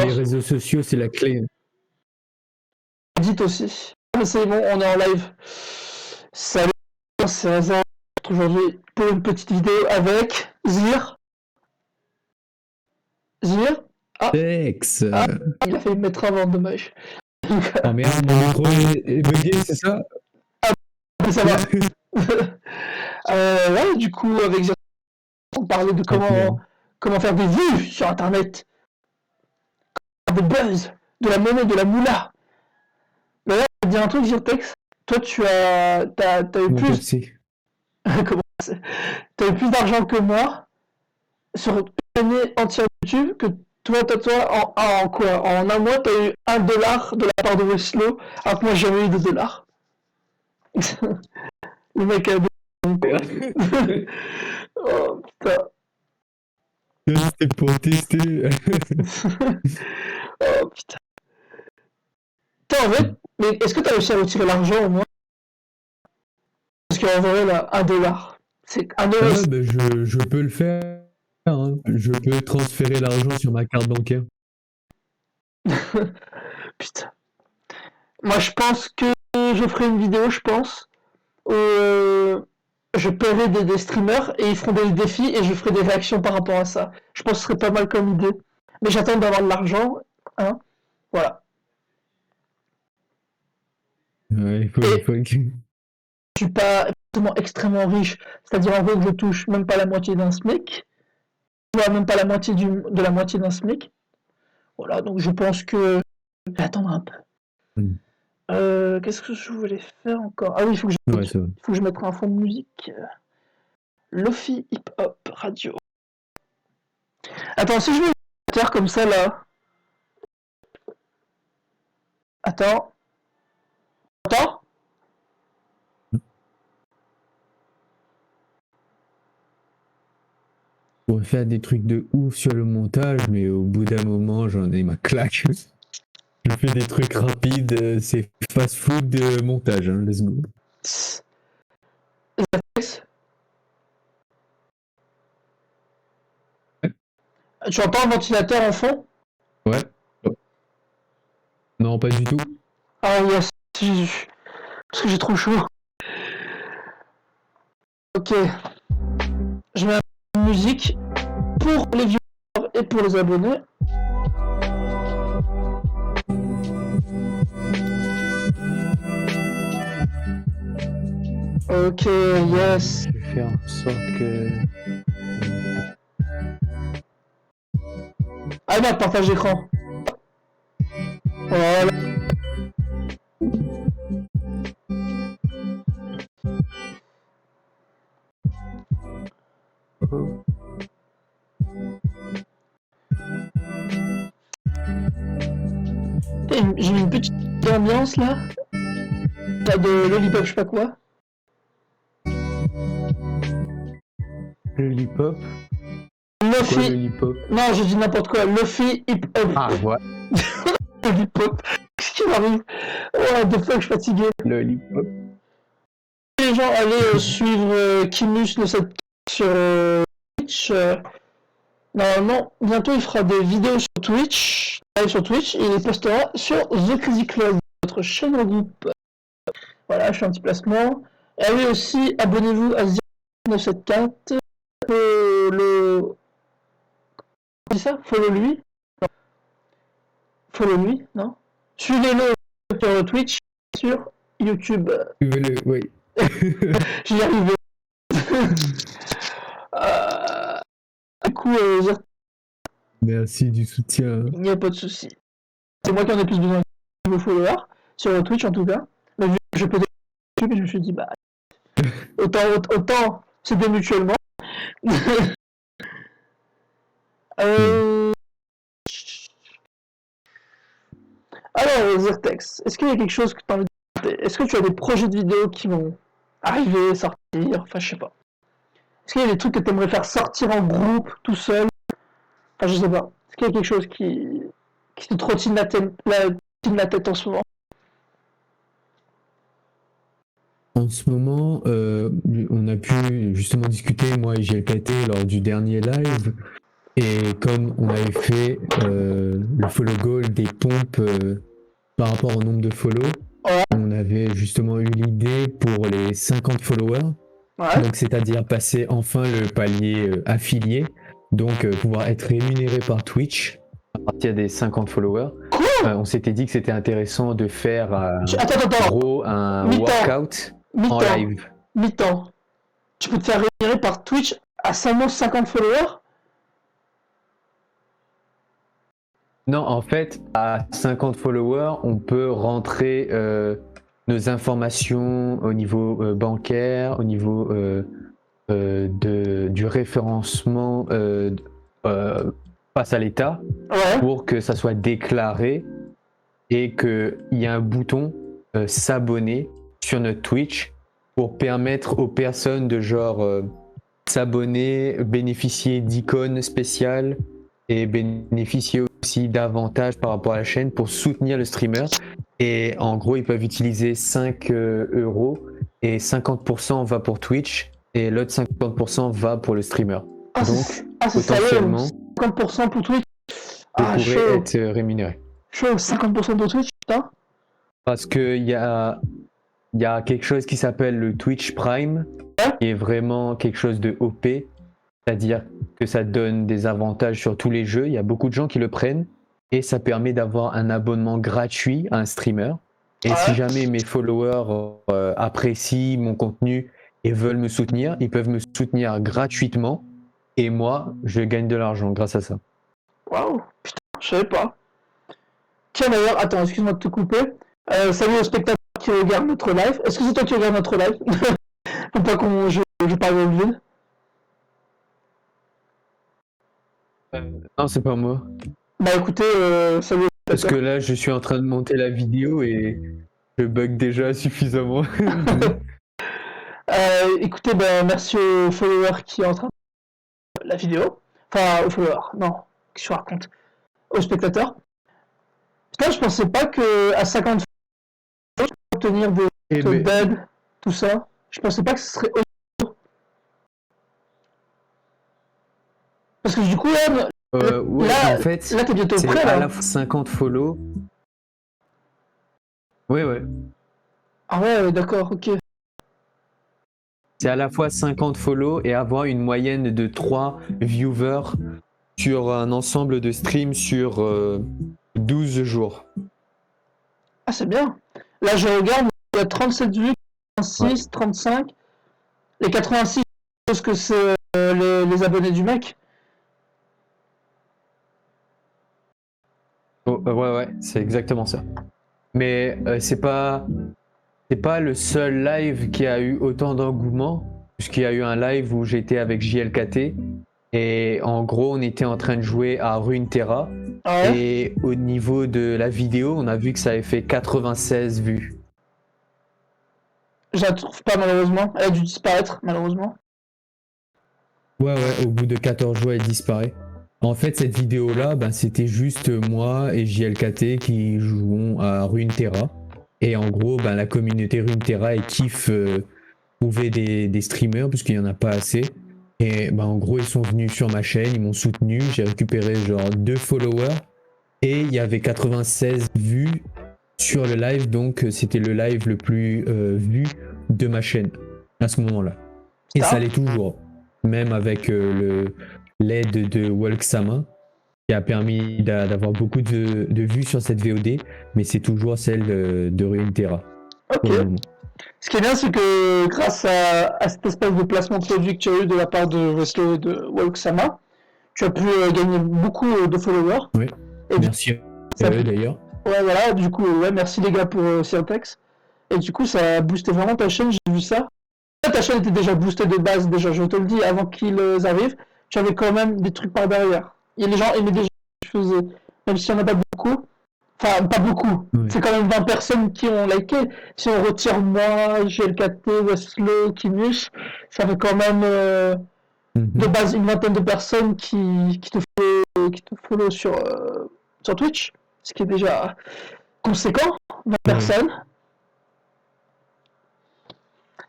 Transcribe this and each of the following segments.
les réseaux sociaux, c'est la clé. Dites aussi. Mais c'est bon, on est en live. Salut, c'est Hazard aujourd'hui pour une petite vidéo avec Zir. Zir. Ah, Tex. il a failli me mettre avant, dommage. Oh merde, mon micro est bugué, c'est ça? Mais ça va. Ouais, du coup, avec Zir, on parlait de comment faire des vues sur Internet, des buzz, de la monnaie, de la moula. Mais là, je vais te dire un truc, Zirtex. Toi, t'as eu Mon plus. PC. Comment c'est T'as eu plus d'argent que moi sur une année entière YouTube que toi, en quoi? En un mois, t'as eu $1 de la part de Weslow, alors que moi, j'ai jamais eu $2. Le mec a des... Oh, putain. C'était pour tester. Oh, putain. Putain, en fait, mais est-ce que t'as réussi à retirer l'argent au moins? Parce qu'en vrai, là, $1. C'est $1. Ah ouais, bah je peux le faire. Hein. Je peux transférer l'argent sur ma carte bancaire. Putain. Moi, je pense que je ferai une vidéo, je pense, où je paierai des streamers et ils feront des défis et je ferai des réactions par rapport à ça. Je pense que ce serait pas mal comme idée. Mais j'attends d'avoir de l'argent, hein. Voilà. Ouais, il faut que... Je suis pas forcément extrêmement riche, c'est-à-dire en gros que je touche même pas la moitié d'un SMIC, voire même pas la moitié de la moitié d'un SMIC. Voilà, donc je pense que je vais attendre un peu. Qu'est-ce que je voulais faire encore? Ah oui, Ouais, ça va. il faut que je mette un fond de musique. Lofi Hip Hop Radio. Attends, si je mets une terre comme ça là. Attends. Attends. Je pourrais faire des trucs de ouf sur le montage, mais au bout d'un moment, j'en ai ma claque. Je fais des trucs rapides, c'est fast food de montage, hein, let's go. Tu entends un ventilateur en fond? Ouais. Non, pas du tout. Ah yes. Parce que j'ai trop chaud. Ok. Je mets une musique pour les viewers et pour les abonnés. Ok, yes. Je vais faire en sorte que... Ah merde, partage d'écran. Voilà. J'ai mis une petite ambiance là. T'as de Lollipop, je sais pas quoi. Lollipop. Lofi. Quoi, Lollipop? Non, j'ai dit n'importe quoi. Lofi Hip Hop. Ah, ouais. Lollipop. Qu'est-ce qui m'arrive? Oh, the fuck, je suis fatigué. Lollipop. Les gens, allez suivre Kimus le 7 sur Twitch. Normalement, bientôt il fera des vidéos sur Twitch, live sur Twitch, et il les postera sur The Crazy Club, notre chaîne au groupe. Voilà, je fais un petit placement. Et allez aussi, abonnez-vous à 0974. Le... C'est ça? Follow lui? Non. Follow lui? Non? Suivez-le sur Twitch, sur YouTube. Oui. J'y arrive. Du coup, Merci du soutien. il n'y a pas de souci. C'est moi qui en ai plus besoin de vos followers, sur Twitch en tout cas. Mais vu que je peux YouTube, je me suis dit, bah, autant s'aider mutuellement. Alors, Zirtex, est-ce qu'il y a quelque chose que tu as envie de dire? Est-ce que tu as des projets de vidéos qui vont arriver, sortir? Enfin, je sais pas. Est-ce qu'il y a des trucs que tu aimerais faire sortir en groupe, tout seul? Enfin, je sais pas. Est-ce qu'il y a quelque chose qui te trottine la tête en ce moment? En ce moment, on a pu justement discuter, moi et GLKT, lors du dernier live. Et comme on avait fait le follow goal des pompes par rapport au nombre de follow, Ouais. on avait justement eu l'idée pour les 50 followers. Ouais. Donc, c'est-à-dire passer enfin le palier affilié, donc pouvoir être rémunéré par Twitch à partir des 50 followers. Quoi? On s'était dit que c'était intéressant de faire Attends. gros un Mi-temps. workout en Mi-temps. live. Mi-temps. Tu peux te faire rémunérer par Twitch à seulement 50 followers? Non, en fait, à 50 followers, on peut rentrer nos informations au niveau bancaire, au niveau du référencement face à l'État, Ouais. pour que ça soit déclaré et qu'il y a un bouton s'abonner sur notre Twitch pour permettre aux personnes de s'abonner, bénéficier d'icônes spéciales et bénéficier aussi d'avantages par rapport à la chaîne pour soutenir le streamer. Et en gros, ils peuvent utiliser 5 euros et 50% va pour Twitch et l'autre 50% va pour le streamer. Ah, Donc, c'est potentiellement, sérieux, 50% pour Twitch. vous Ah, pourrez chaud. être rémunéré. Chaud, 50% pour Twitch, putain. Parce qu'il y a quelque chose qui s'appelle le Twitch Prime, qui est vraiment quelque chose de OP, c'est-à-dire que ça donne des avantages sur tous les jeux. Il y a beaucoup de gens qui le prennent et ça permet d'avoir un abonnement gratuit à un streamer. Et si jamais mes followers apprécient mon contenu et veulent me soutenir, ils peuvent me soutenir gratuitement et moi, je gagne de l'argent grâce à ça. Waouh, putain, je savais pas. Tiens d'ailleurs, attends, excuse-moi de te couper. Salut aux spectateurs qui regardent notre live. Est-ce que c'est toi qui regardes notre live? Faut pas je parle au vide. Non, c'est pas moi. Bah écoutez, salut aux Parce que spectateurs. là, je suis en train de monter la vidéo et je bug déjà suffisamment. Écoutez, ben merci aux followers qui est en train de la vidéo. Enfin, aux followers, non, qu'est-ce que je raconte? Aux spectateurs. Putain, je pensais pas que à 50 followers, obtenir des beds, tout ça. Je pensais pas que ce serait parce que du coup, là, ouais, là, en fait, là t'es bientôt c'est prêt, à là. la fois 50 follow. Ouais. Ah ouais, d'accord, ok. C'est à la fois 50 follow et avoir une moyenne de 3 viewers sur un ensemble de streams sur 12 jours. Ah, c'est bien. Là, je regarde, il y a 37 vues, 86, ouais. 35. Les 86, je suppose que c'est les abonnés du mec. Oh, ouais, c'est exactement ça. Mais c'est pas le seul live qui a eu autant d'engouement, puisqu'il y a eu un live où j'étais avec JLKT et en gros on était en train de jouer à Runeterra. Ouais. Et au niveau de la vidéo, on a vu que ça avait fait 96 vues. Je la trouve pas malheureusement, elle a dû disparaître malheureusement. Ouais, au bout de 14 jours elle disparaît. En fait, cette vidéo-là, c'était juste moi et JLKT qui jouons à Runeterra. Et en gros, la communauté Runeterra, elle kiffe trouver des streamers, puisqu'il n'y en a pas assez. Et en gros, ils sont venus sur ma chaîne, ils m'ont soutenu, j'ai récupéré genre 2 followers. Et il y avait 96 vues sur le live, donc c'était le live le plus vu de ma chaîne à ce moment-là. Et ça l'est toujours, même avec l'aide de Walksama, qui a permis d'avoir beaucoup de vues sur cette VOD, mais c'est toujours celle de Runeterra. Ok. Ce qui est bien, c'est que grâce à cette espèce de placement de produit que tu as eu de la part de Weslo et de Walksama, tu as pu gagner beaucoup de followers. Oui, et merci à eux d'ailleurs. Ouais, voilà, du coup, merci les gars pour Scientex. Et du coup, ça a boosté vraiment ta chaîne, j'ai vu ça. Ta chaîne était déjà boostée de base, déjà, je te le dis, avant qu'ils arrivent, tu avais quand même des trucs par derrière. Et les gens aimaient déjà ce que je faisais, même s'il n'y en a pas beaucoup. Enfin, pas beaucoup. Oui. C'est quand même 20 personnes qui ont liké. Si on retire moi, GLKT, Westlo, Kimush, ça fait quand même de base une vingtaine de personnes qui te follow sur Twitch, ce qui est déjà conséquent, 20 personnes.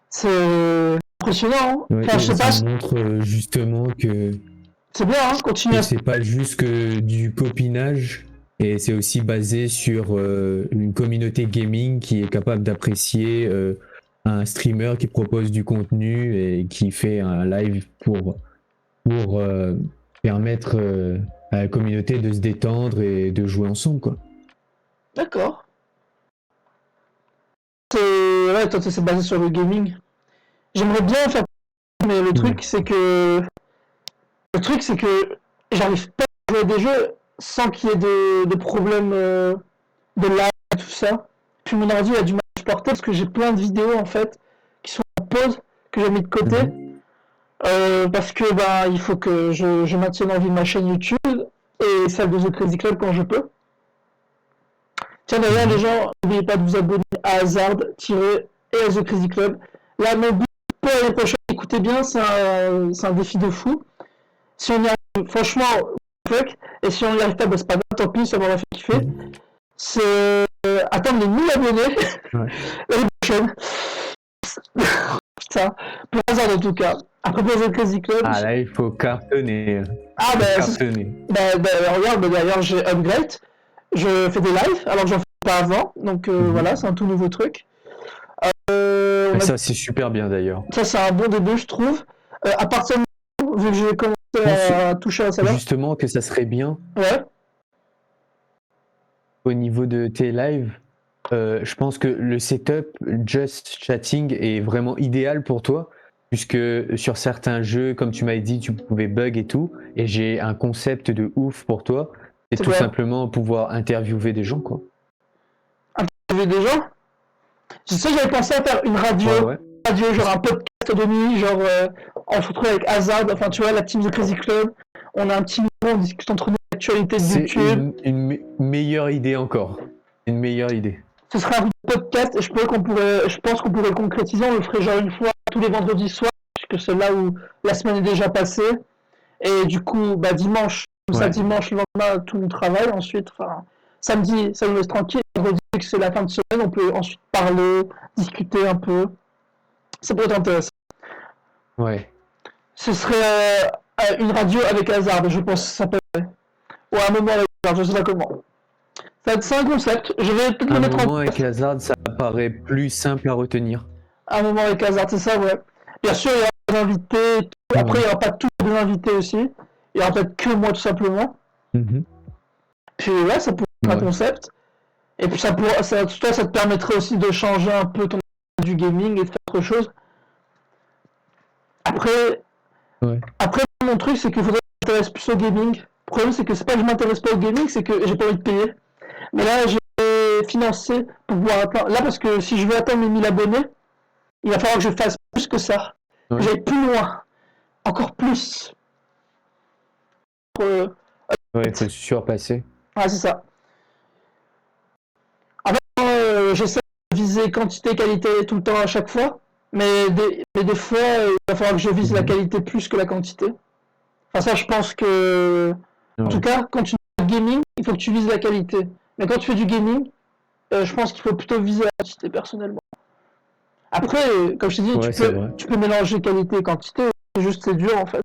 C'est impressionnant. Hein. Ouais, enfin, je sais pas. Ça montre justement que C'est bien, hein, continue Et à... c'est pas juste que du copinage, et c'est aussi basé sur une communauté gaming qui est capable d'apprécier un streamer qui propose du contenu et qui fait un live pour permettre à la communauté de se détendre et de jouer ensemble, quoi. D'accord. Ouais, toi, c'est basé sur le gaming. J'aimerais bien faire, mais le truc, c'est que... Le truc, c'est que j'arrive pas à jouer à des jeux sans qu'il y ait de problèmes de lag et tout ça. Puis mon ordi a du mal à supporter parce que j'ai plein de vidéos, en fait, qui sont en pause, que j'ai mis de côté. Parce que bah, il faut que je maintienne en vie ma chaîne YouTube et celle de The Crazy Club quand je peux. Tiens d'ailleurs les gens, n'oubliez pas de vous abonner à Hazard et à The Crazy Club. Là mon but pour l'année prochaine, écoutez bien, c'est un défi de fou. Si on y arrive, franchement, fuck, et si on n'y arrive pas, bah, c'est pas grave, tant pis, ça m'aurait fait kiffer. C'est atteindre les 1000 abonnés l'année prochaine. Putain, pour Hazard en tout cas. Après pour The Crazy Club. Ah là, il faut cartonner. Ah bah, cartonner. regarde, d'ailleurs j'ai upgrade, je fais des lives alors que j'en fais pas avant, donc voilà, c'est un tout nouveau truc. Ça c'est super bien d'ailleurs. Ça c'est un bon début je trouve. À partir de maintenant, vu que j'ai commencé à toucher à ça là. Justement que ça serait bien. Ouais. Au niveau de tes lives, je pense que le setup Just Chatting est vraiment idéal pour toi, puisque sur certains jeux, comme tu m'as dit, tu pouvais bug et tout, et j'ai un concept de ouf pour toi, c'est tout simplement pouvoir interviewer des gens, quoi. Interviewer des gens? Je sais, j'avais pensé à faire une radio, genre un podcast de nuit, genre on se retrouve avec Hazard, enfin tu vois, la team The Crazy Club, on a un petit moment, on discute entre nous l'actualité de YouTube. C'est une meilleure idée encore, une meilleure idée. Ce serait un podcast et je pense qu'on pourrait le concrétiser, on le ferait genre une fois tous les vendredis soirs, puisque c'est là où la semaine est déjà passée. Et du coup, bah dimanche, comme ça dimanche, le lendemain, tout le travail, ensuite, enfin, samedi, ça nous laisse tranquille, vendredi, que c'est la fin de semaine, on peut ensuite parler, discuter un peu. Ça pourrait être intéressant. Ouais. Ce serait une radio avec Hazard, je pense que ça s'appellerait. Ou un moment avec Hazard, je sais pas comment. C'est un concept, je vais peut-être le mettre en place. Un moment avec Hazard, ça paraît plus simple à retenir. Un moment avec Hazard, c'est ça, ouais. Bien sûr, il y aura des invités, après il n'y aura pas tous les invités aussi, il y aura peut-être que moi tout simplement. Puis ouais, ça pourrait être un concept. Et puis ça te permettrait aussi de changer un peu ton du gaming et de faire autre chose. Après, mon truc, c'est qu'il faudrait que je m'intéresse plus au gaming. Le problème, c'est que c'est pas que je m'intéresse pas au gaming, c'est que j'ai pas envie de payer. Mais là, j'ai financé pour pouvoir atteindre. Là, parce que si je veux atteindre mes 1000 abonnés, il va falloir que je fasse plus que ça. Que j'aille plus loin. Encore plus. Il faut surpasser. Ah, c'est ça. Avant, j'essaie de viser quantité, qualité tout le temps à chaque fois. Mais des fois, il va falloir que je vise la qualité plus que la quantité. Enfin, ça, je pense que. En tout cas, quand tu fais du gaming, il faut que tu vises la qualité. Mais quand tu fais du gaming, je pense qu'il faut plutôt viser la quantité personnellement. Après, comme je t'ai dit, tu peux mélanger qualité et quantité. C'est juste c'est dur en fait.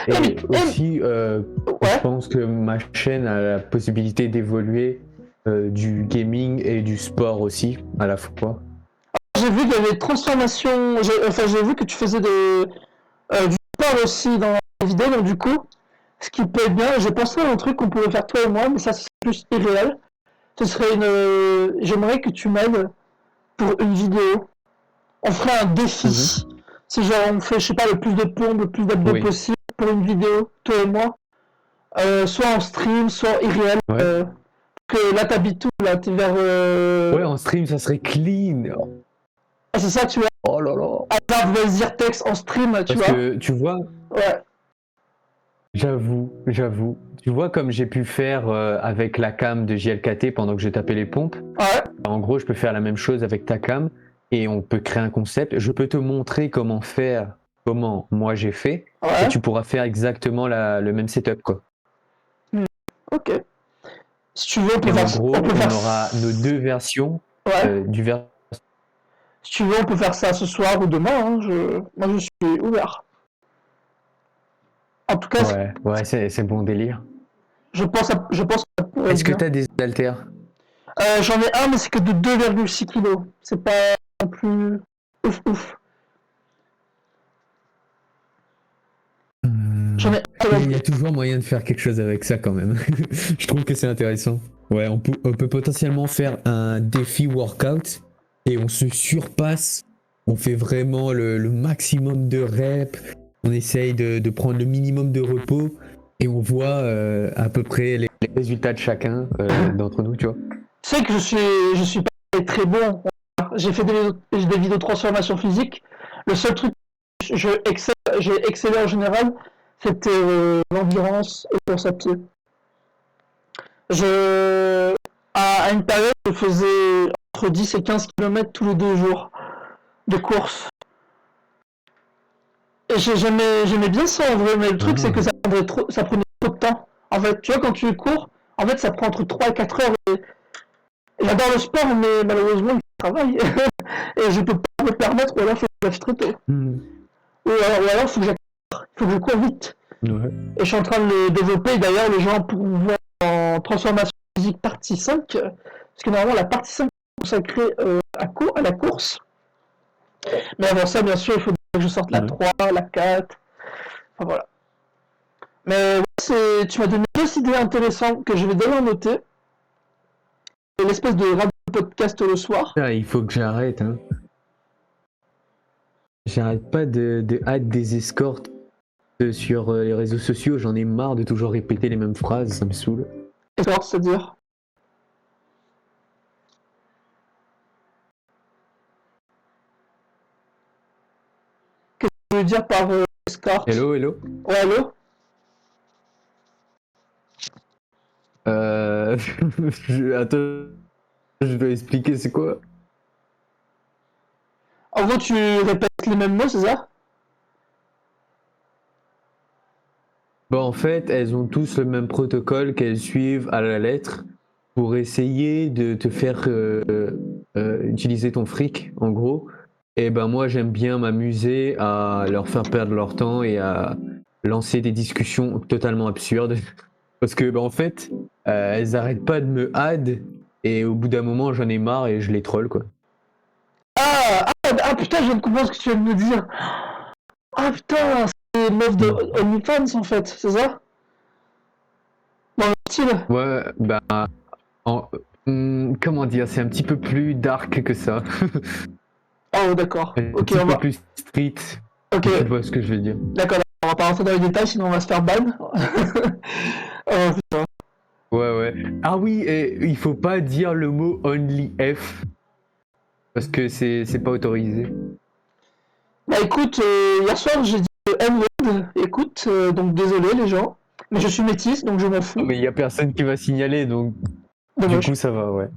Et aussi, je pense que ma chaîne a la possibilité d'évoluer du gaming et du sport aussi à la fois. J'ai vu qu'il y avait des transformations. J'ai vu que tu faisais du sport aussi dans les vidéos, donc du coup, ce qui peut être bien, j'ai pensé à un truc qu'on pourrait faire toi et moi, mais ça c'est plus irréel. Ce serait j'aimerais que tu m'aides pour une vidéo. On ferait un défi. C'est genre on fait, je sais pas, le plus de pompes, le plus d'abdos possible pour une vidéo, toi et moi. Soit en stream, soit irréel. Que là t'habites où là? T'es vers. Ouais, en stream ça serait clean. Ah, c'est ça, tu vois. Oh là là. Hazard vs Zyrtex en stream, tu vois. Parce que tu vois. Ouais. J'avoue. Tu vois comme j'ai pu faire avec la cam de JLKT pendant que j'ai tapé les pompes. Ouais. En gros, je peux faire la même chose avec ta cam et on peut créer un concept. Je peux te montrer comment moi j'ai fait. Et tu pourras faire exactement le même setup, quoi. Ok. Si tu veux, on peut faire ça. En gros, on aura nos deux versions Si tu veux, on peut faire ça ce soir ou demain. Hein. Moi, je suis ouvert. En tout cas, Ouais, c'est bon délire. je pense que ça pourrait Est-ce être que bien. t'as des haltères? J'en ai un, mais c'est que de 2,6 kilos. C'est pas non plus ouf. J'en ai un. Il y a toujours moyen de faire quelque chose avec ça quand même. Je trouve que c'est intéressant. Ouais, on peut potentiellement faire un défi workout et on se surpasse. On fait vraiment le maximum de reps. On essaye de prendre le minimum de repos et on voit à peu près les résultats de chacun d'entre nous, tu vois. Tu sais que je suis pas très bon. J'ai fait des vidéos de transformation physique. Le seul truc que j'ai excellé en général, c'était l'endurance et course à pied. À une période, je faisais entre 10 et 15 km tous les 2 jours de course. Et j'aimais bien ça en vrai, mais le truc c'est que ça prenait trop de temps. En fait, tu vois, quand tu cours, en fait, ça prend entre 3 et 4 heures. Et j'adore le sport, mais malheureusement, je travaille. Et je peux pas me permettre, ou alors il faut que je lève très tôt. Ou alors il faut que je cours vite. Ouais. Et je suis en train de le développer. D'ailleurs, les gens pourront voir en transformation physique partie 5, parce que normalement, la partie 5 est consacrée à la course. Mais avant ça, bien sûr, il faut que je sorte la 3, la 4. Enfin voilà. Mais ouais, tu m'as donné 2 idées intéressantes que je vais d'ailleurs noter. L'espèce de radio podcast le soir. Ah, il faut que j'arrête. Hein. J'arrête pas de hâte des escortes sur les réseaux sociaux. J'en ai marre de toujours répéter les mêmes phrases. Ça me saoule. Escorte, c'est-à-dire qu'est-ce que tu veux dire par escorte? Hello. Ouais, allô? Attends, je dois expliquer c'est quoi. En gros, tu répètes les mêmes mots, c'est ça? Bon, en fait, elles ont tous le même protocole qu'elles suivent à la lettre pour essayer de te faire utiliser ton fric, en gros. Et ben moi, j'aime bien m'amuser à leur faire perdre leur temps et à lancer des discussions totalement absurdes. Parce que, en fait, elles arrêtent pas de me add et au bout d'un moment, j'en ai marre et je les troll, quoi. Ah putain, je viens de comprendre ce que tu viens de me dire. Ah putain, c'est meuf de OnlyFans en fait, c'est ça? Dans le style. Ouais, bah, comment dire, c'est un petit peu plus dark que ça. Oh d'accord. Un Ok, petit on peu va. plus street. Ok, Tu vois ce que je veux dire. d'accord. On va pas rentrer dans les détails, sinon on va se faire ban. Oh putain. Ouais. Ah oui, et il faut pas dire le mot only F. Parce que c'est pas autorisé. Bah écoute, hier soir j'ai dit le N-word. Écoute, donc désolé les gens. Mais je suis métisse, donc je m'en Ah, fous. mais il y a personne qui va signaler, donc du Dommage. coup ça va, ouais.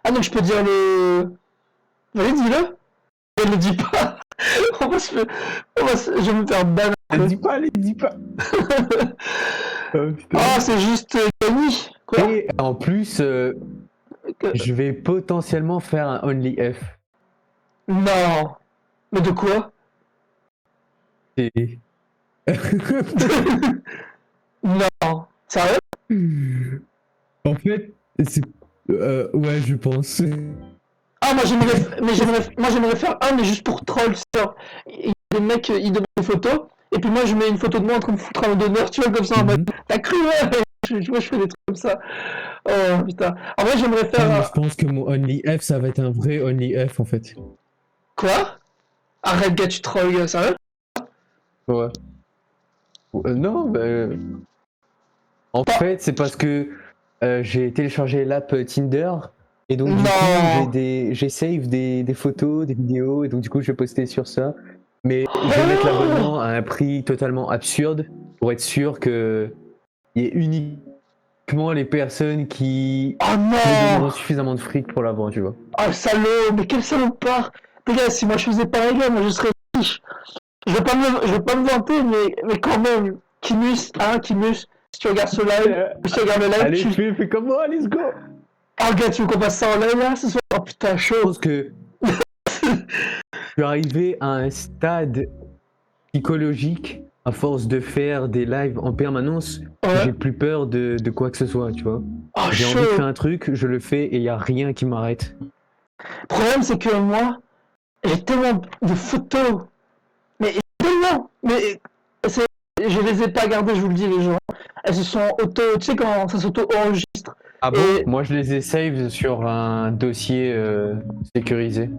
Ah donc je peux dire le. Vas-y, dis-le. Je le dis pas. Je vais me faire ban. Dis pas. Oh, putain. Ah, c'est juste Camille. Quoi? Et en plus, je vais potentiellement faire un only F. Non. Mais de quoi? Et... Non. Sérieux? En fait, c'est... ouais, je pense. Ah, moi j'aimerais faire un, mais juste pour troll. Des mecs, ils demandent des photos, et puis moi je mets une photo de moi en train de foutre un donneur, tu vois, comme ça en mode, t'as cru, ouais? Moi je fais des trucs comme ça. Oh putain. En vrai, j'aimerais Ah, mais faire. je pense que mon only F, ça va être un vrai only F en fait. Quoi? Arrête, gars, tu trolls, sérieux? Ouais. Non, bah... En fait, c'est parce que j'ai téléchargé l'app Tinder et donc du coup j'ai save des photos, des vidéos et donc du coup je vais poster sur ça. Mais je vais mettre l'abonnement à un prix totalement absurde pour être sûr que il y ait uniquement les personnes qui me donneront suffisamment de fric pour l'avoir, tu vois. Oh salaud, mais quel salopard! Les gars, si moi je faisais pareil, gars, moi je serais riche. Je vais pas me vanter, mais quand même, Kimus, si tu regardes ce live, si tu regardes le live, Allez, fais comme moi, let's go! Oh gars, tu veux qu'on passe ça en live là ce soir? Oh putain, Je chaud! pense que je suis arrivé à un stade psychologique, à force de faire des lives en permanence, Ouais. j'ai plus peur de quoi que ce soit, tu vois. Oh, J'ai envie de chaud. faire un truc, je le fais et il y a rien qui m'arrête. Le problème, c'est que moi, j'ai tellement de photos. Mais tellement. Mais je les ai pas gardées, je vous le dis, les gens. Elles se sont auto. Tu sais, quand ça s'auto-enregistre. Ah bon? Et Moi je les ai save sur un dossier sécurisé.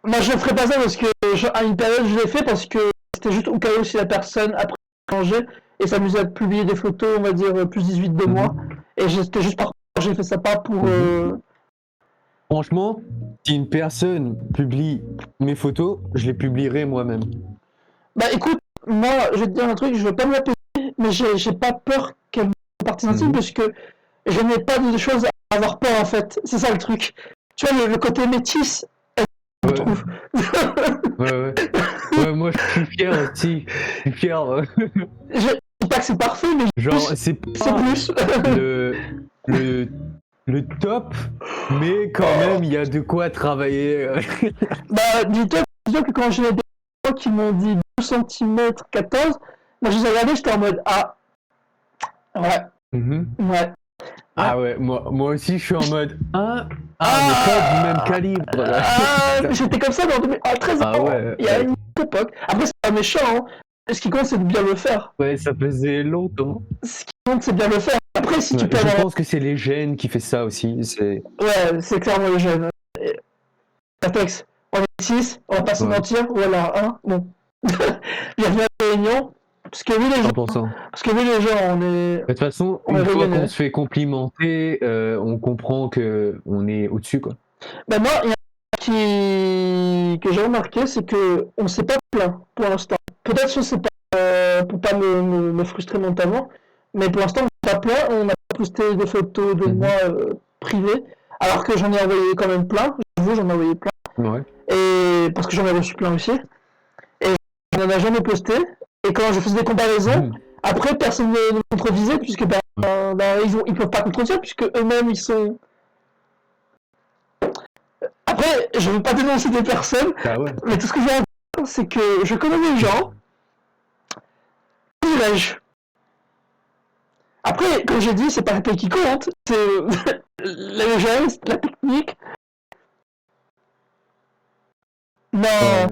moi, je ne ferai pas ça parce que, à une période, je l'ai fait parce que c'était juste au cas où si la personne, après, changeait et s'amusait à publier des photos, on va dire, plus 18 de moi. Et c'était juste par. J'ai fait ça pas pour. Franchement, si une personne publie mes photos, je les publierai moi-même. Bah écoute, moi, je vais te dire un truc, je veux pas me la payer, mais j'ai pas peur qu'elle me partie intime parce que je n'ai pas de choses à avoir peur en fait. C'est ça le truc. Tu vois, le côté métis, je Ouais. trouve. Ouais. Ouais, moi je suis fier aussi. Je suis fier. Je dis pas que c'est parfait, mais Genre, c'est pas plus. le, le top, mais quand même, il y a de quoi travailler. Bah, dis-toi que quand j'ai des gens qui m'ont dit 2 cm 14, moi je les ai regardés, j'étais en mode ah, ouais, ouais. Ah ouais, moi aussi je suis en mode mais pas du même calibre. Là. J'étais comme ça dans 13 ans, Ah ouais, il y a une époque. Après, c'est pas méchant, hein. Ce qui compte, c'est de bien le faire. Ouais, ça faisait longtemps. Ce qui compte, c'est de bien le faire. Après, si tu peux Je avoir. pense que c'est les gènes qui fait ça aussi. Ouais, c'est clairement les jeunes. Apex, on est 6, on va pas se mentir, voilà, hein, bon. Bienvenue à la réunion. Parce que oui, les gens, 100%. on est. De toute façon, une fois qu'on se fait complimenter, on comprend que on est au-dessus, quoi. Ben moi, il y a un truc que j'ai remarqué, c'est que on s'est pas plaint pour l'instant. Peut-être que c'est pas pour pas me frustrer mentalement, mais pour l'instant, on s'est pas plaint. On a posté des photos de moi privées, alors que j'en ai envoyé quand même plein. J'avoue, j'en ai envoyé plein. Ouais. Et parce que j'en ai reçu plein aussi. Et on n'en a jamais posté. Et quand je faisais des comparaisons, après personne ne me contredisait puisque ils peuvent pas contredire puisque eux-mêmes ils sont. Après, je veux pas dénoncer des personnes, mais tout ce que je veux dire, c'est que je connais des gens. Dirais-je. Après, comme j'ai dit, c'est pas la paix qui compte, c'est les gestes, la technique. Non.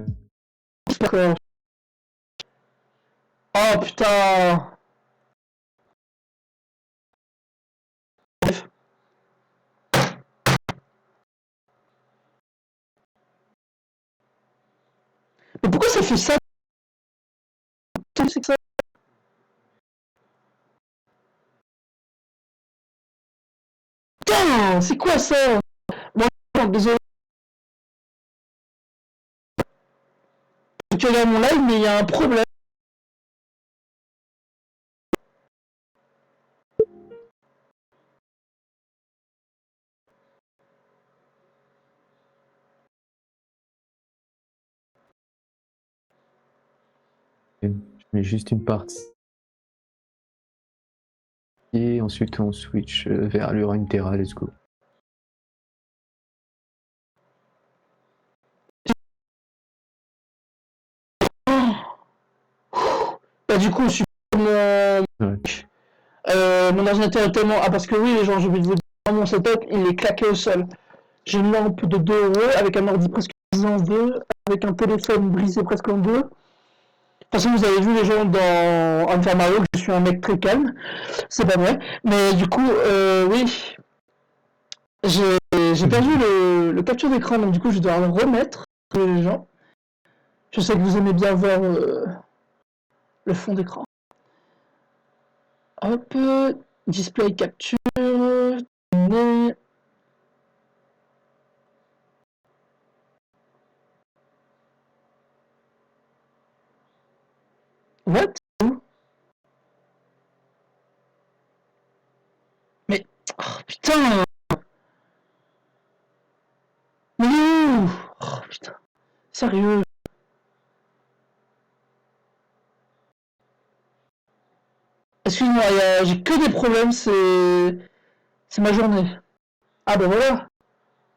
Oh putain. Mais pourquoi ça fait ça? C'est que ça. Putain, c'est quoi ça? Bon, désolé. Tu regardes mon live, mais il y a un problème. Je mets juste une partie. Et ensuite on switch vers le Runeterra, let's go. Bah du coup, je suis mon ordinateur est tellement. Ah parce que oui les gens, j'ai oublié de vous dire, mon setup, il est claqué au sol. J'ai une lampe de 2 € avec un ordi presque brisé en deux, avec un téléphone brisé presque en deux. De toute façon, vous avez vu les gens dans Super Mario que je suis un mec très calme. C'est pas vrai. Mais du coup, oui. J'ai perdu le capture d'écran, donc du coup, je dois le remettre pour les gens. Je sais que vous aimez bien voir le fond d'écran. Hop, display capture. What? Mais, oh, putain! Mais où? Oh putain, sérieux? Excuse-moi, j'ai que des problèmes, c'est ma journée. Ah bah voilà.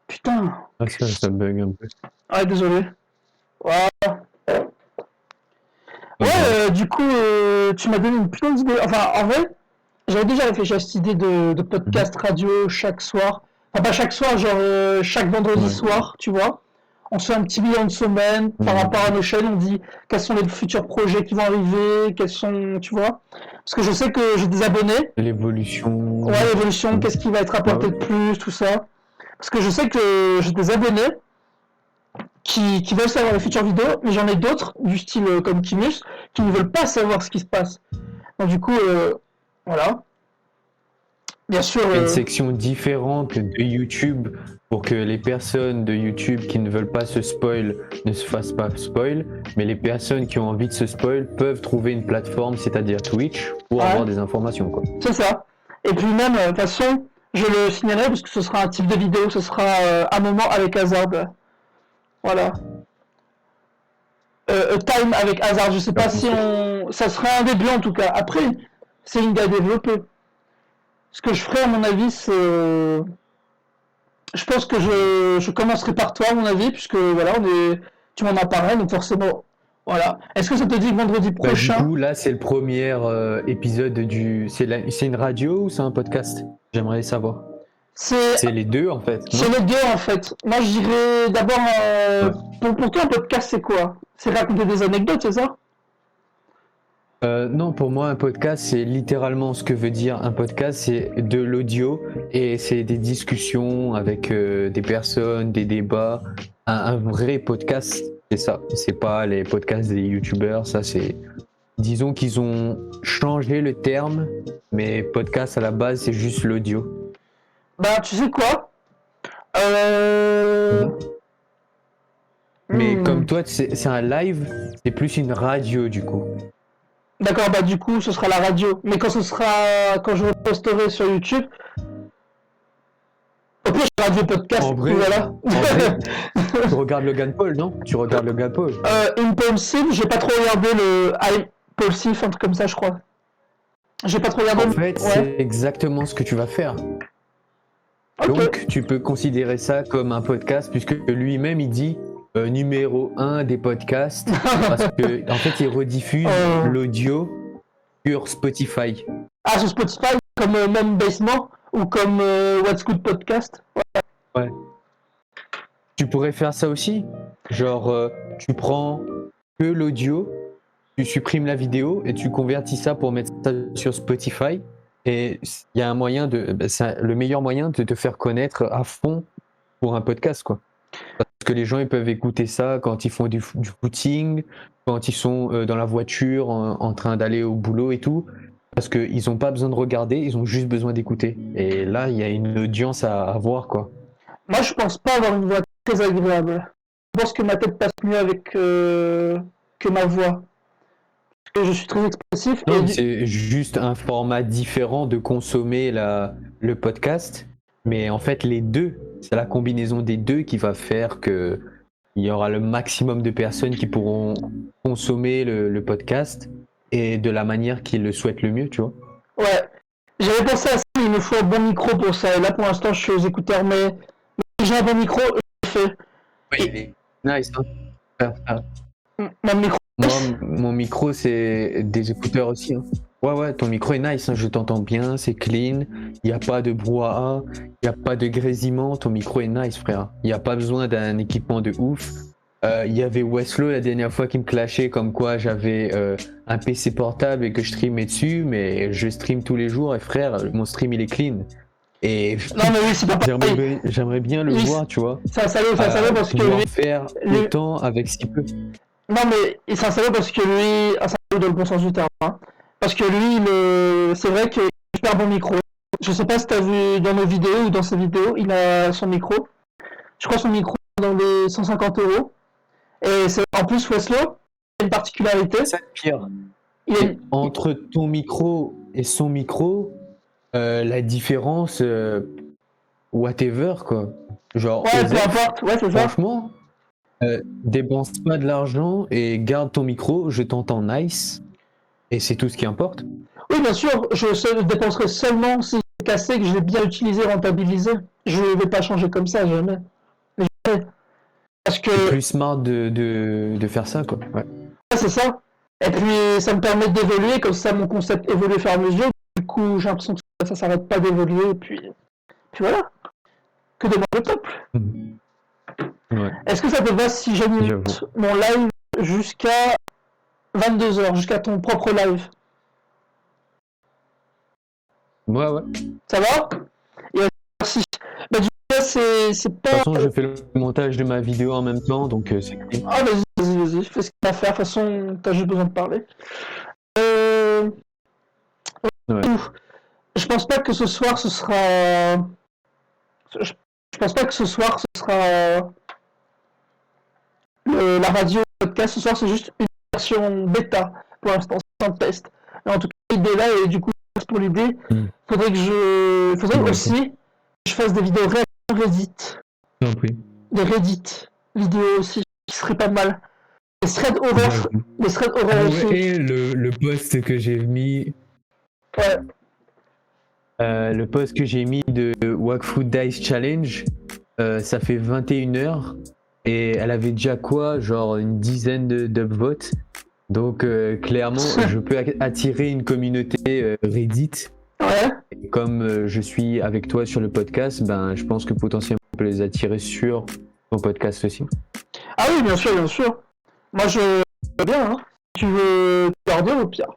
Putain. Ah ça bug un peu. Ah désolé. Voilà. Du coup, tu m'as donné une putain d'idée. Enfin, en vrai, j'avais déjà réfléchi à cette idée de podcast radio chaque soir. Enfin, pas chaque soir, genre chaque vendredi Ouais. soir, tu vois. On se fait un petit bilan de semaine par rapport à nos chaînes. On dit quels sont les futurs projets qui vont arriver, quels sont, tu vois. Parce que je sais que j'ai des abonnés. L'évolution. Ouais, l'évolution, qu'est-ce qui va être apporté de plus, tout ça. Parce que je sais que j'ai des abonnés qui veulent savoir les futures vidéos, mais j'en ai d'autres, du style comme Kimus, qui ne veulent pas savoir ce qui se passe. Donc du coup, voilà. Bien sûr. Une section différente de YouTube pour que les personnes de YouTube qui ne veulent pas se spoil ne se fassent pas spoil, mais les personnes qui ont envie de se spoil peuvent trouver une plateforme, c'est-à-dire Twitch, pour avoir des informations, quoi. C'est ça. Et puis même, de toute façon, je le signalerai parce que ce sera un type de vidéo, ce sera un moment avec Hazard. Voilà. Time avec Hazard, je sais pas si on... Ça serait un début en tout cas. Après, c'est une idée à développer. Ce que je ferai à mon avis, c'est... Je pense que je commencerai par toi à mon avis, puisque voilà, tu m'en as parlé, donc forcément... Voilà. Est-ce que ça te dit que vendredi prochain... Du coup, là, c'est le premier épisode du... C'est une radio ou c'est un podcast? J'aimerais savoir. C'est les deux, en fait. C'est les deux, en fait. Moi, je dirais d'abord... Pour toi, un podcast, c'est quoi? C'est raconter des anecdotes, c'est ça? Non, pour moi, un podcast, c'est littéralement ce que veut dire un podcast, c'est de l'audio et c'est des discussions avec des personnes, des débats. Un vrai podcast, c'est ça. C'est pas les podcasts des youtubeurs, ça c'est... Disons qu'ils ont changé le terme, mais podcast à la base, c'est juste l'audio. Bah, tu sais quoi? Mais comme toi, c'est un live, c'est plus une radio du coup. D'accord, bah du coup, ce sera la radio. Mais quand je reposterai sur YouTube, au pire, je radio podcast. En vrai, voilà. Tu regardes Logan Paul, non? Tu regardes Logan Paul? Impulsive, j'ai pas trop regardé le Impulsive, un truc comme ça, je crois. J'ai pas trop regardé. En fait, c'est exactement ce que tu vas faire. Okay. Donc, tu peux considérer ça comme un podcast, puisque lui-même, il dit numéro 1 des podcasts, parce que en fait, il rediffuse l'audio sur Spotify. Ah, sur Spotify, comme même Basement, ou comme What's Good Podcast. Ouais. Tu pourrais faire ça aussi. Genre, tu prends que l'audio, tu supprimes la vidéo et tu convertis ça pour mettre ça sur Spotify. Et il y a un moyen le meilleur moyen de te faire connaître à fond pour un podcast, quoi. Parce que les gens, ils peuvent écouter ça quand ils font du footing, quand ils sont dans la voiture en train d'aller au boulot et tout. Parce qu'ils n'ont pas besoin de regarder, ils ont juste besoin d'écouter. Et là, il y a une audience à avoir, quoi. Moi, je pense pas avoir une voix très agréable. Je pense que ma tête passe mieux avec que ma voix. Parce que je suis très expressif. Non, c'est juste un format différent de consommer le podcast. Mais en fait, les deux, c'est la combinaison des deux qui va faire que il y aura le maximum de personnes qui pourront consommer le podcast et de la manière qu'ils le souhaitent le mieux, tu vois. Ouais, j'avais pensé à ça, mais il me faut un bon micro pour ça. Et là, pour l'instant, je suis aux écouteurs, mais si j'ai un bon micro, je le fais. Oui, il est nice, hein. Mon micro. Moi, mon micro, c'est des écouteurs aussi, hein. Ouais, ton micro est nice, hein, je t'entends bien, c'est clean, il n'y a pas de brouhaha, il n'y a pas de grésillement, ton micro est nice, frère. Il n'y a pas besoin d'un équipement de ouf. Il y avait Weslo la dernière fois qui me clashait comme quoi j'avais un PC portable et que je streamais dessus, mais je stream tous les jours et frère, mon stream il est clean. Et non, mais oui, c'est pas j'aimerais bien le voir, tu vois. C'est un salaud parce que lui... faire autant avec si peu. Non, mais c'est un salaud parce que lui... Un salaud dans le bon sens du terme, hein. Parce que lui, c'est vrai qu'il a un super bon micro. Je sais pas si t'as vu dans nos vidéos ou dans ses vidéos, il a son micro. Je crois son micro est dans les 150 €. Et en plus, Weslo, il a une particularité. C'est pire. Entre ton micro et son micro, la différence, whatever, quoi. Genre, ouais, peu importe, ouais, c'est ça. Franchement, dépense pas de l'argent et garde ton micro, je t'entends nice. Et c'est tout ce qui importe. Oui, bien sûr, je dépenserai seulement si c'est cassé, que je l'ai bien utilisé, rentabilisé. Je ne vais pas changer comme ça, jamais. Parce que... C'est plus smart de faire ça, quoi. Ouais. C'est ça. Et puis ça me permet d'évoluer, comme ça mon concept évolue au fur et à mesure. Du coup, j'ai l'impression que ça s'arrête pas d'évoluer, et puis voilà. Que demande le peuple? Ouais, Est-ce que ça te va si j'anime j'avoue. mon live jusqu'à 22h, jusqu'à ton propre live? Ouais. Ça va? Et merci. Bah, du coup, là, c'est De pas. toute façon, je fais le montage de ma vidéo en même temps, donc c'est cool. Ah, vas-y, fais ce qu'il y a à faire. De toute façon, t'as juste besoin de parler. Euh... Ouais. Je pense pas que ce soir ce sera. Je pense pas que ce soir ce sera la radio podcast. Ce soir, c'est juste une version bêta pour l'instant, c'est un test. Mais en tout cas, l'idée là, et du coup, pour l'idée, faudrait D'accord. aussi que je fasse des vidéos réactions Reddit. T'en prie. Des Reddit vidéos aussi, qui serait pas mal. Les threads horreurs, J'avoue. les threads Ah horreurs aussi. ouais, et le post que j'ai mis, Ouais. le post que j'ai mis de Wakfu Dice Challenge, ça fait 21 heures et elle avait déjà quoi, genre une dizaine d'upvotes. Donc clairement, je peux attirer une communauté Reddit. Ouais. Et comme je suis avec toi sur le podcast, ben je pense que potentiellement on peut les attirer sur ton podcast aussi. Ah oui, bien sûr, bien sûr. Moi, je veux bien, hein. Si tu veux leur dire au pire.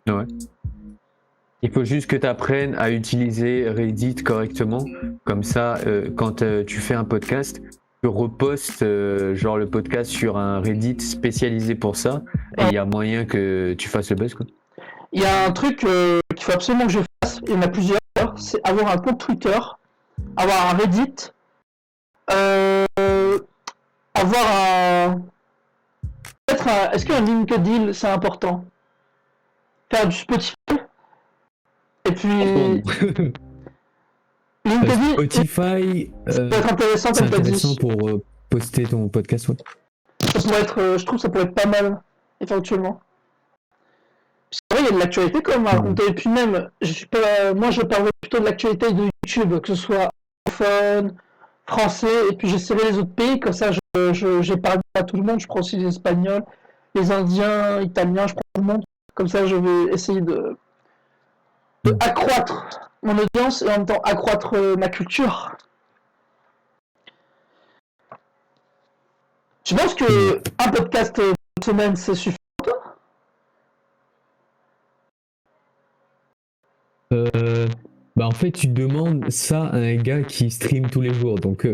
Ouais. Il faut juste que tu apprennes à utiliser Reddit correctement. Comme ça, quand tu fais un podcast, tu repostes genre le podcast sur un Reddit spécialisé pour ça. Et il y a moyen que tu fasses le buzz, quoi. Il y a un truc qu'il faut absolument que je fasse, il y en a plusieurs, c'est avoir un compte Twitter, avoir un Reddit, avoir un... Peut-être un... Est-ce qu'un LinkedIn, c'est important? Faire du Spotify. Et puis... LinkedIn, Spotify, ça peut être intéressant, c'est comme tu as intéressant dit. pour poster ton podcast. Ouais. Ça pourrait être, je trouve que ça pourrait être pas mal, éventuellement. C'est vrai, il y a de l'actualité quand même à raconter. Et puis même, je suis pas, moi je parle plutôt de l'actualité de YouTube, que ce soit anglophone, français, et puis j'essaierai les autres pays, comme ça j'épargne pas tout le monde, je prends aussi les Espagnols, les Indiens, Italiens, je prends tout le monde. Comme ça je vais essayer de accroître mon audience et en même temps accroître ma culture. Tu penses que un podcast par semaine c'est suffisant? Bah en fait, tu demandes ça à un gars qui stream tous les jours. Donc,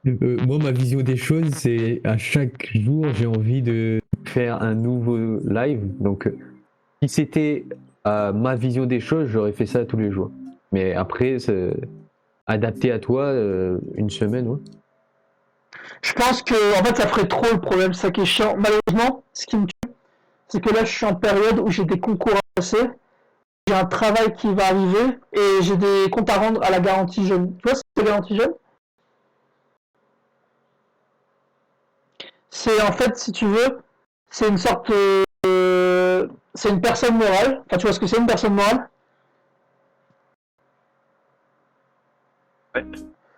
moi, ma vision des choses, c'est à chaque jour, j'ai envie de faire un nouveau live. Donc, si c'était ma vision des choses, j'aurais fait ça tous les jours. Mais après, c'est adapté à toi, une semaine, ouais. Je pense que en fait ça ferait trop le problème, c'est ça qui est chiant. Malheureusement, ce qui me tue, c'est que là je suis en période où j'ai des concours à passer, j'ai un travail qui va arriver et j'ai des comptes à rendre à la garantie jeune. Tu vois, c'est la garantie jeune? C'est en fait, si tu veux, c'est une sorte. C'est une personne morale. Enfin, tu vois ce que c'est une personne morale? Ouais.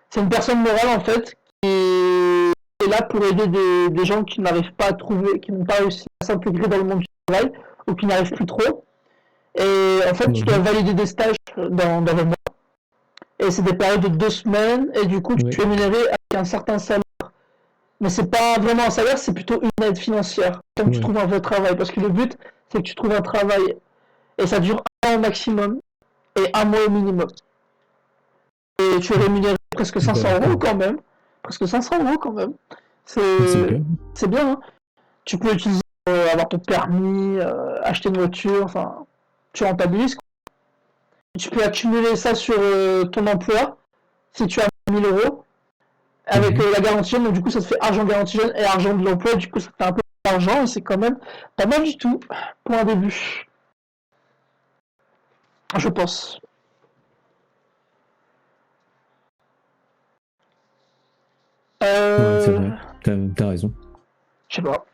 C'est une personne morale en fait qui est là pour aider des gens qui n'arrivent pas à trouver, qui n'ont pas réussi à s'intégrer dans le monde du travail ou qui n'arrivent plus trop. Et en fait, tu dois valider des stages dans le mois. Et c'est des périodes de 2 semaines. Et du coup, tu es rémunéré avec un certain salaire. Mais c'est pas vraiment un salaire, c'est plutôt une aide financière. Tant que tu trouves un vrai travail. Parce que le but, c'est que tu trouves un travail. Et ça dure un an au maximum. Et un mois au minimum. Et tu es rémunéré presque 500 € quand même. Presque 500 € quand même. C'est bien. Hein. Tu peux utiliser, avoir ton permis, acheter une voiture. Enfin, tu rentabilises. Tu peux accumuler ça sur ton emploi si tu as 1000 € avec la garantie jeune, donc du coup ça te fait argent garantie jeune et argent de l'emploi, du coup ça te fait un peu d'argent et c'est quand même pas mal du tout pour un début. Je pense. Ouais, c'est vrai, t'as raison. Je sais pas.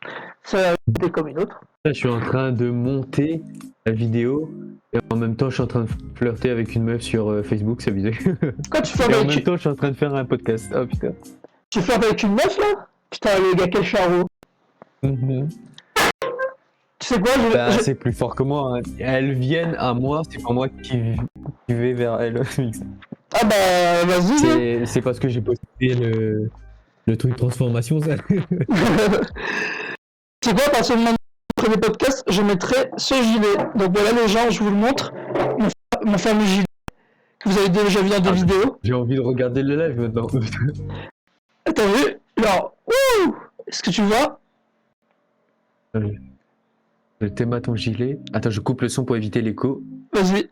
Ça a comme une autre. Là, je suis en train de monter la vidéo et en même temps je suis en train de flirter avec une meuf sur Facebook, c'est abusé. Quoi, tu fais Et en avec... même temps je suis en train de faire un podcast. Oh putain. Tu fais avec une meuf là? Putain, le gars, quel charreau. Mhm. Tu sais quoi, Bah, c'est plus fort que moi. Hein. Elles viennent à moi, c'est pas moi qui vais vers elles. Ah bah, vas-y. C'est parce que j'ai posté le truc transformation, ça. C'est quoi, à partir du moment où je ferai des podcasts, je mettrai ce gilet. Donc voilà les gens, je vous le montre. Mon fameux gilet que vous avez déjà vu dans des vidéos. J'ai envie de regarder le live maintenant. T'as vu? Alors, ouh! Est-ce que tu vois? Le thème à ton gilet. Attends, je coupe le son pour éviter l'écho. Vas-y.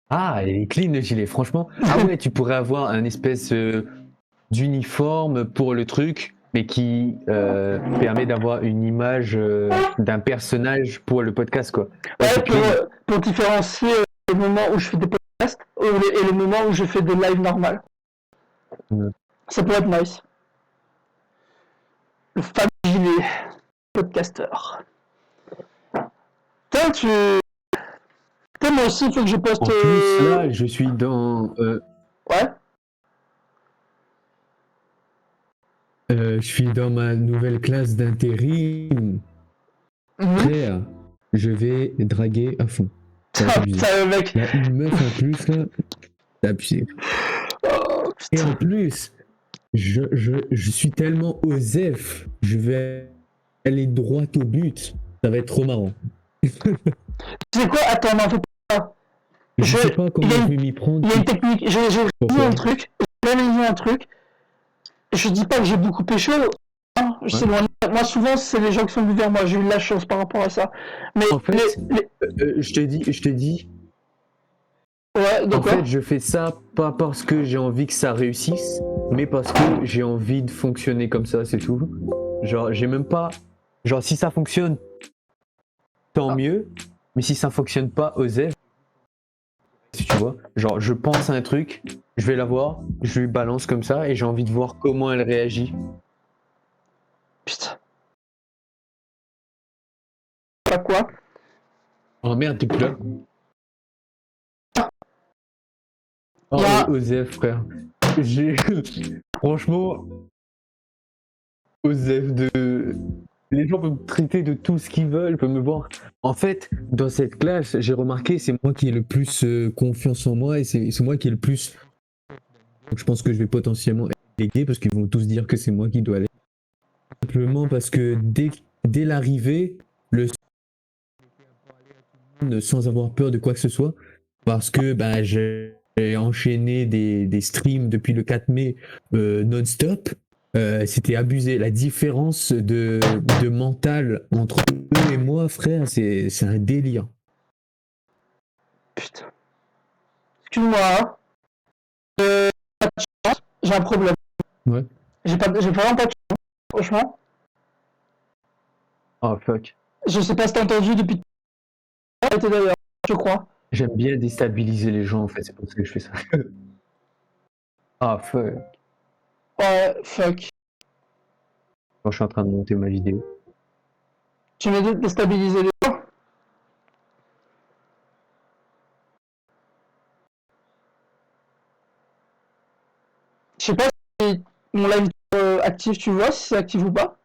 Ah, il est clean le gilet, franchement. Ah ouais, tu pourrais avoir un espèce d'uniforme pour le truc, mais qui permet d'avoir une image d'un personnage pour le podcast, quoi. Ouais, c'est clean. pour différencier le moment où je fais des podcasts et le moment où je fais des lives normales. Ouais. Ça pourrait être nice. Le fameux gilet podcaster. Tiens, Putain, moi aussi, il faut que je poste. En plus, là, je suis dans. Ouais. Je suis dans ma nouvelle classe d'intérim. Frère, je vais draguer à fond. Ça va être abusé. Putain, mec. Là, une meuf en plus, là, c'est abusé. Oh, Et en plus, je suis tellement osef, je vais aller droit au but. Ça va être trop marrant. Tu sais quoi? Attends, n'en fais pas. Je sais pas comment je vais m'y prendre. Il y a une technique. J'ai réalisé un truc. J'ai réalisé un truc. Je dis pas que j'ai beaucoup pécho. Hein, Ouais. c'est loin. Moi, souvent, c'est les gens qui sont venus vers moi. J'ai eu de la chance par rapport à ça. Mais En fait, je te dis, ouais, en fait, je fais ça pas parce que j'ai envie que ça réussisse, mais parce que j'ai envie de fonctionner comme ça, c'est tout. Genre, j'ai même pas. Genre, si ça fonctionne, tant mieux. Mais si ça fonctionne pas, osef. Si tu vois, genre, je pense à un truc, je vais la voir, je lui balance comme ça et j'ai envie de voir comment elle réagit. Putain. Pas quoi? Oh merde, t'es plus là. Oh, Yeah. Osef, frère. J'ai. Franchement, Osef de. Les gens peuvent me traiter de tout ce qu'ils veulent, peuvent me voir. En fait, dans cette classe, j'ai remarqué, c'est moi qui ai le plus confiance en moi et c'est moi qui ai le plus. Donc je pense que je vais potentiellement être délégué parce qu'ils vont tous dire que c'est moi qui dois aller. Simplement parce que dès l'arrivée, le sans avoir peur de quoi que ce soit, parce que bah, j'ai enchaîné des streams depuis le 4 mai non-stop. C'était abusé. La différence de mental entre eux et moi, frère, c'est un délire. Putain. Excuse-moi. Hein. Pas de chance. J'ai un problème. Ouais. J'ai vraiment pas de chance, franchement. Oh fuck. Je sais pas si t'as entendu depuis. D'ailleurs, je crois. J'aime bien déstabiliser les gens en fait, c'est pour ça que je fais ça. Ah fuck. Ouais, fuck. Quand je suis en train de monter ma vidéo. Tu m'as déstabilisé les gens. Je sais pas si mon live actif, tu vois, si c'est actif ou pas.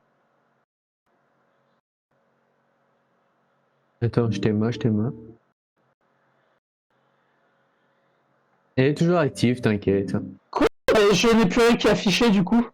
Attends, je t'aime. Elle est toujours active, t'inquiète. Je n'ai plus rien qui est affiché du coup.